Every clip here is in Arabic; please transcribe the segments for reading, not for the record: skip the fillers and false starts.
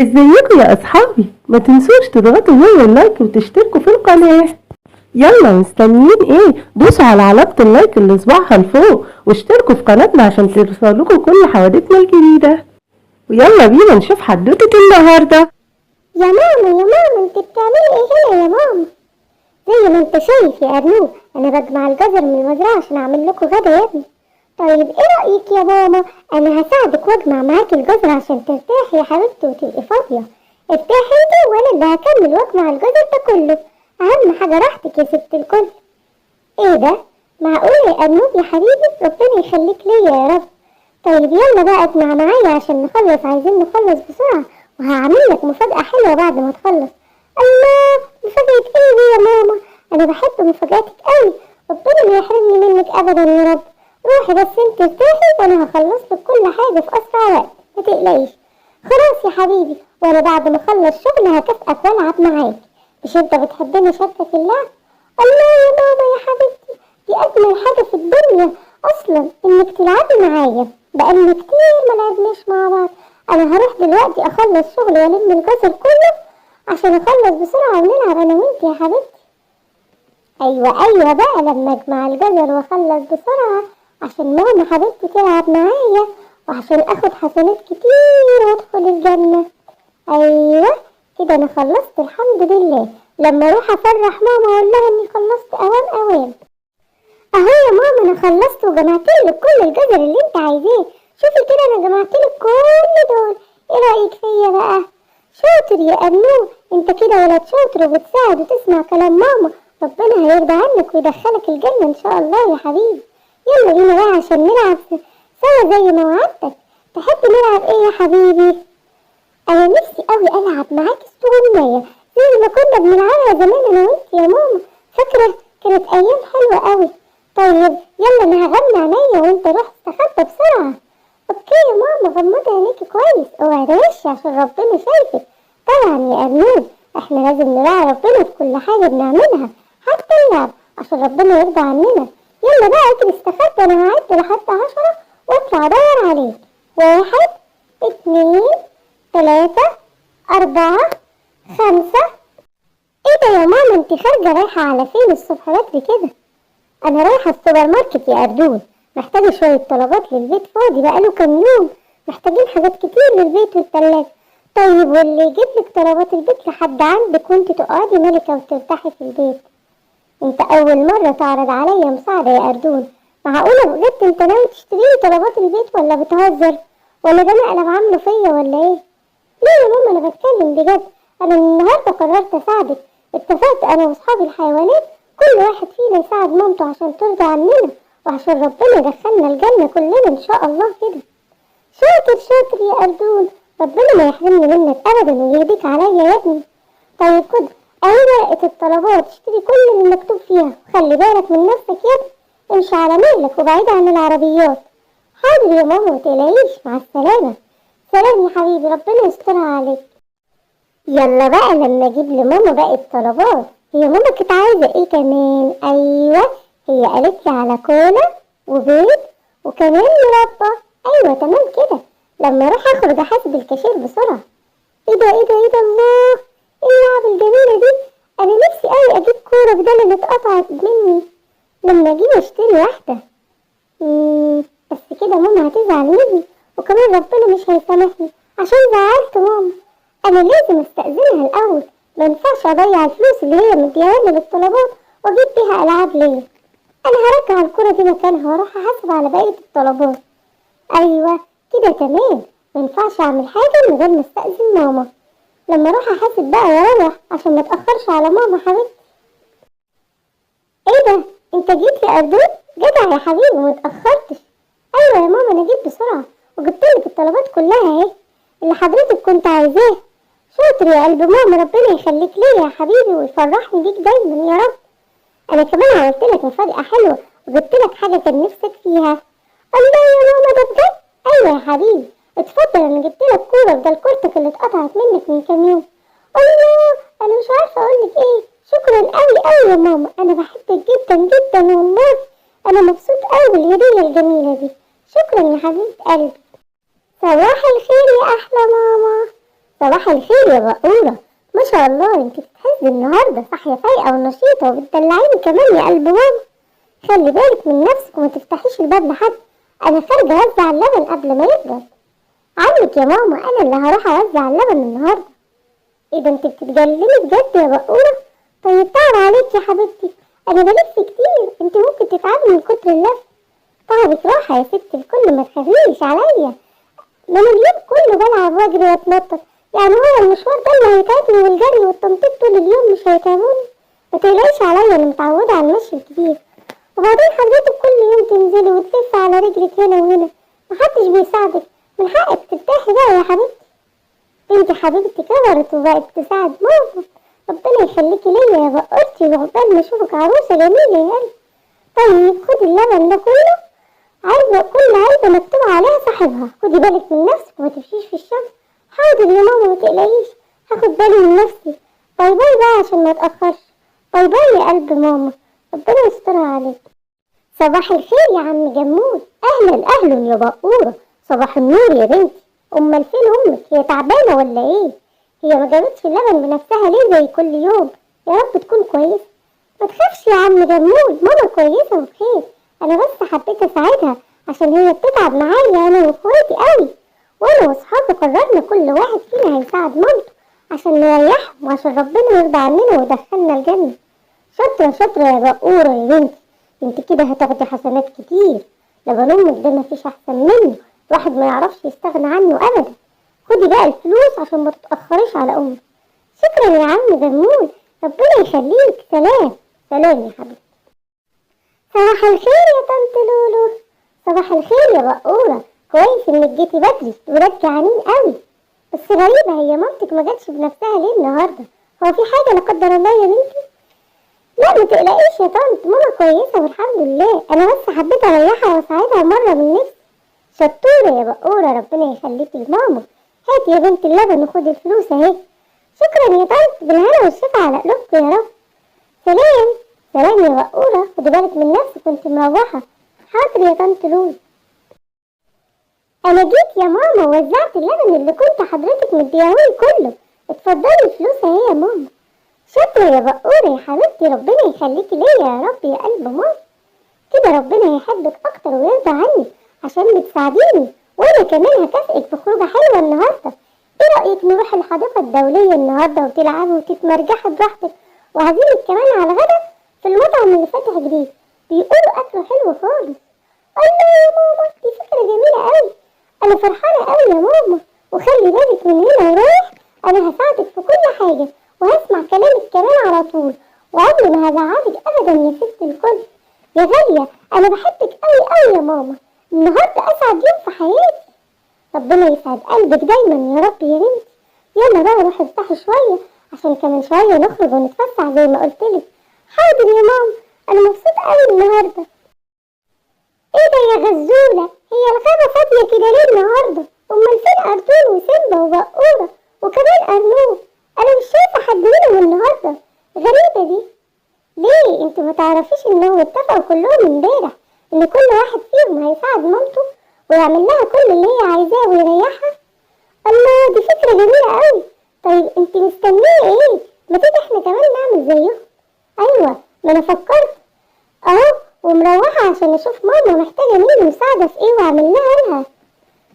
ازيكم يا اصحابي؟ ما تنسوش تضغطوا زر اللايك وتشتركوا في القناة. يلا مستنيين ايه؟ دوسوا على علامة اللايك اللي صباعها لفوق واشتركوا في قناتنا عشان توصلكوا كل حوادثنا الجديدة. ويلا بينا نشوف حدوتة النهاردة. يا ماما يا ماما، انت بتعملي ايه هنا يا ماما؟ زي ما انت شايف يا ارنوب، انا بجمع الجزر من المزرعه عشان اعمل لكم غدا يا ابني. طيب ايه رايك يا ماما؟ انا هساعدك واجمع معاكي الجزر عشان ترتاحي يا حبيبتي وتبقي فاضيه. ارتاحي انت وانا اللي هكمل واجمع الجزر ده كله. اهم حاجه راحتك يا ست الكل. ايه ده؟ معقول يا ارنوب يا حبيبي؟ ربنا يخليك ليا يا رب. طيب يلا بقى اجمع معايا عشان نخلص، عايزين نخلص بسرعة، وهعمل لك مفاجأة حلوة بعد ما تخلص. الله، مفاجأة ايه دي يا ماما؟ انا بحب مفاجأتك قوي، ربنا ما يحرمني منك ابدا يا رب. روحي بس انت ارتاحي وانا هخلص لك كل حاجة في اسرع وقت، ما تقلقيش. خلاص يا حبيبي، وانا بعد ما اخلص شغل هكافئك والعب معاك. مش انت بتحبني شاركك اللعب؟ الله يا ماما يا حبيبتي، دي اجمل حاجة في الدنيا اصلا انك تلعبي معايا. بقالنا كتير ما لعبناش مع بعض. انا هروح دلوقتي اخلص شغل والم الجزر كله عشان اخلص بسرعة ونلعب انا وانت يا حبيبتي. ايوه بقى، لما اجمع الجزر واخلص بسرعة عشان ماما حبيبتي تلعب معايا، وعشان اخد حسنات كتير وادخل الجنة. ايوه كده انا خلصت الحمد لله. لما اروح افرح ماما اقول لها اني خلصت اوام. اهو يا ماما انا خلصت وجمعتلك كل الجزر اللي انت عايزاه. شوفي كده انا جمعتلك كل دول. ايه رايك فيا بقى؟ شاطر يا ارنو، انت كده ولد شاطر وبتساعد وتسمع كلام ماما. ربنا هيرضى عنك ويدخلك الجنه ان شاء الله يا حبيبي. يلا بينا بقى عشان نلعب سوا زي ما وعدتك. تحب نلعب ايه يا حبيبي؟ انا نفسي قوي العب معاك السغنية زي ما كنا بنلعبها زمان انا وانت يا ماما. فاكره؟ كانت ايام حلوه قوي. طيب يلا انا هغمى عينيا وانت روح استخبى بسرعه. اوكي يا ماما، غمضي عينيكي كويس، اوعي تغشي عشان ربنا شايفك. طبعا يا ارنود، احنا لازم نراعي ربنا في كل حاجه بنعملها، حتى اللعب، عشان ربنا يرضى عننا. يلا بقى اجري استخبى، انا هعد لحد 10 واطلع ادور عليك. 1 2 3 4 5. ايه ده يا ماما، انت خارجه رايحه على فين الصبح بدري كده؟ انا رايحه السوبر ماركت يا اردون، محتاجه شويه طلبات للبيت، فاضي بقاله كام يوم، محتاجين حاجات كتير للبيت والتلاجة. طيب واللي يجيب لك طلبات البيت لحد عندك وانت تقعدي ملكه وترتاحي في البيت؟ انت اول مره تعرض عليا مساعده يا اردون. معقوله بجد انت ناوي تشتريلي طلبات البيت ولا بتهزر؟ ولا ده مقلب عامله فيا ولا ايه؟ ليه يا ماما، انا بتكلم بجد. انا النهارده قررت اساعدك. اتفقت انا واصحابي الحيوانات كل واحد فينا يساعد مامته عشان ترضى عننا، وعشان ربنا يدخلنا الجنة كلنا ان شاء الله كده. شاطر يا أردون، ربنا ما يحرمني منك ابدا ويهديك عليا يا ابني. طيب خد اهي ورقة الطلبات، اشتري كل اللي مكتوب فيها، وخلي بالك من نفسك يا ابني، امشي على مهلك وبعيد عن العربيات. حاضر يا ماما، متقلقيش، مع السلامة. سلام يا حبيبي، ربنا يسترها عليك. يلا بقى لما اجيب لماما باقي الطلبات. هي ماما كانت عايزة ايه كمان؟ ايوه، هي قالت لي على كولا وبيض وكمان مربى. ايوه تمام كده. لما اروح اخرج احاسب الكاشير بسرعة. ايه ده الله، ايه اللعبة الجميلة دي؟ انا نفسي قوي اجيب كورة بدل اللي اتقطعت مني. لما اجيب اشتري واحدة. بس كده ماما هتزعل مني، وكمان ربنا مش هيسامحني عشان زعلت ماما. انا لازم استأذنها الاول، ما ينفعش اضيع الفلوس اللي هي مديهاني للطلبات واجيب بيها العاب ليا. انا هرجع الكرة دي مكانها واروح احاسب على بقية الطلبات. ايوه كده تمام، ما ينفعش اعمل حاجة من غير ما استأذن ماما. لما اروح احاسب بقى واروح عشان ما اتأخرش على ماما حبيبتي. ايه ده، انت جيت يا اردون؟ جدع يا حبيبي، متأخرتش. ايوه يا ماما، انا جيت بسرعة وجبتلك الطلبات كلها اهي اللي حضرتك كنت عايزاه. شاطر يا قلب ماما، ربنا يخليك ليا يا حبيبي ويفرحني بيك دايما يا رب. انا كمان عملتلك مفاجأة حلوة وجبتلك حاجة كان نفسك فيها. الله يا ماما، ده بجد؟ ايوه يا حبيبي، اتفضل، انا جبتلك كورة بدل كورتك اللي اتقطعت منك من كام يوم. الله، انا مش عارفة اقولك ايه. شكرا قوي يا ماما، انا بحبك جدا والله. انا مبسوط قوي بالهدية الجميلة دي. شكرا يا حبيبة قلبي. صباح الخير يا احلى ماما. صباح الخير يا بقورة. ما شاء الله انت بتتهزي النهاردة، صاحية فايقة ونشيطة وبتدلعيني كمان يا قلب ماما. خلي بالك من نفسك وما تفتحيش الباب لحد، انا خارجة اوزع اللبن قبل ما يبرد. عنك يا ماما، انا اللي هروح اوزع اللبن النهاردة. ايه ده انت بتتجللي بجد يا بقورة؟ طيب تعب عليك يا حبيبتي، انا بلف كتير، انت ممكن تتعبي من كتر اللف. تعبك راحة يا ست الكل، ما تخافيش عليا، ما انا اليوم كله بلعب واجري واتنطط، يعني هو المشوار ده اللي هيتعبني والجري والتنطيط طول اليوم مش هيتعبوني؟ ما تقلقيش عليا، انا متعودة على المشي الكتير. وبعدين حضرتك كل يوم تنزلي وتلفي على رجلك هنا وهنا، محدش بيساعدك، من حقك ترتاحي بقى يا حبيبتي. بنتي حبيبتي كبرت وبقت تساعد ماما، ربنا يخليكي ليا يا بقرتي، وعقبال ما اشوفك عروسة جميلة يا قلبي. طيب خدي اللبن ده كله، كل علبة مكتوب عليها صاحبها، خدي بالك من نفسك وما تمشيش في الشمس. حاضر يا ماما، ما تقلقيش، هاخد بالي من نفسي. باي باي بقى عشان ما اتأخرش. باي باي يا قلب ماما، ربنا يسترها عليك. صباح الخير يا عم جمود. اهلا اهلا يا بقورة، صباح النور يا بنتي. امال فين امك؟ هي تعبانة ولا ايه؟ هي ما جابتش اللبن بنفسها ليه زي كل يوم؟ يا رب تكون كويسة. ما تخافش يا عم جمود، ماما كويسة وبخير، انا بس حبيت اساعدها عشان هي بتتعب معايا انا واخواتي قوي، وانا واصحابي قررنا كل واحد فينا هيساعد مامته عشان نريحهم وعشان ربنا يرضى عننا ويدخلنا الجنة. شاطرة شاطرة يا بقورة يا بنتي، انت كده هتاخدي حسنات كتير. لبن امك ده مفيش احسن منه، الواحد ما يعرفش يستغنى عنه ابدا. خدي بقى الفلوس عشان ما تتأخريش على امك. شكرا يا عم جمول، ربنا يخليك. سلام. سلام يا حبيبتي. صباح الخير يا طنط لولو. صباح الخير يا بقورة، كويس انك جيتي بدري، ولاد جعانين قوي. بس غريبة، هي مامتك ما جاتش بنفسها ليه النهاردة؟ هو في حاجة لا قدر الله يا بنتي؟ لا ما تقلقيش يا طنط، ماما كويسة والحمد لله، انا بس حبيت اريحها واساعدها مرة من نفسي. شطورة يا بقورة، ربنا يخليكي لماما. هاتي يا بنت اللبن وخدي الفلوس اهي. شكرا يا طنط، بالهنا والشفا على قلوبكم يا رب. سلام. سلام يا بقورة، خدي بالك من نفسك وانت مروحة. حاضر يا طنط لولو. انا جيت يا ماما ووزعت اللبن اللي كنت حضرتك مديهولي كله، اتفضلي الفلوس اهي يا ماما. شكرا يا بقورة يا حبيبتي، ربنا يخليكي ليا يا رب يا قلب ماما. كده ربنا يحبك اكتر ويرضى عنك عشان بتساعديني، وانا كمان هكافئك بخروجة حلوة النهاردة. ايه رأيك نروح الحديقة الدولية النهاردة وتلعبي وتتمرجحي براحتك، وهعزمك كمان على غدا في المطعم اللي فاتح جديد، بيقولوا اكله حلو خالص. الله يا ماما، دي فكرة جميلة قوي، انا فرحانة قوي يا ماما. وخلي بالك من هنا ورايح، انا هساعدك في كل حاجة وهسمع كلامك كمان على طول، وعمري ما هزعلك ابدا يا ست الكل. يا غالية، انا بحبك قوي قوي يا ماما، النهاردة اسعد يوم في حياتي. ربنا يسعد قلبك دايما يا رب يا بنتي. يلا بقى روحي ارتاحي شوية عشان كمان شوية نخرج ونتفسح زي ما قلتلك. حاضر يا ماما، انا مبسوطة قوي النهاردة. ايه ده يا غزولة، هي الغابة فاضية كده ليه النهاردة؟ امال فين ارطول وسيمبا وبقورة وكمان ارنوب؟ انا مش شايفة حد منهم النهاردة، غريبة دي. ليه انتوا ما تعرفيش انهم اتفقوا كلهم امبارح ان كل واحد فيهم هيساعد مامته ويعمل لها كل اللي هي عايزاه ويريحها؟ الله، دي فكرة جميلة قوي. طيب انت مستنية ايه؟ ما تيجي احنا كمان نعمل زيهم. ايوه، ما انا فكرت اهو، ومروحة عشان اشوف ماما محتاجة مني مساعدة في ايه واعمل لها.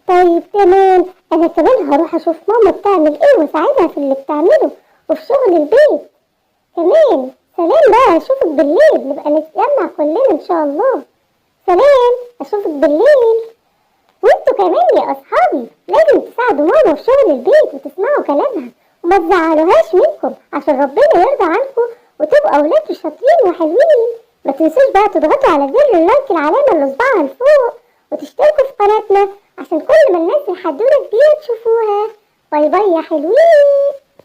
طيب تمام، انا كمان هروح اشوف ماما بتعمل ايه واساعدها في اللي بتعمله وفي شغل البيت كمان. سلام بقى، اشوفك بالليل، نبقى نتجمع كلنا ان شاء الله. سلام، اشوفك بالليل. وانتوا كمان يا اصحابي لازم تساعدوا ماما في شغل البيت وتسمعوا كلامها وما تزعلوهاش منكم عشان ربنا يرضى عنكم وتبقوا اولاد شاطرين وحلوين. ما تنسوش بقى تضغطوا على زر اللايك، العلامة اللي صباعها لفوق، وتشتركوا في قناتنا عشان كل ما ننزل حدوتة جديدة تشوفوها. باي باي يا حلوين.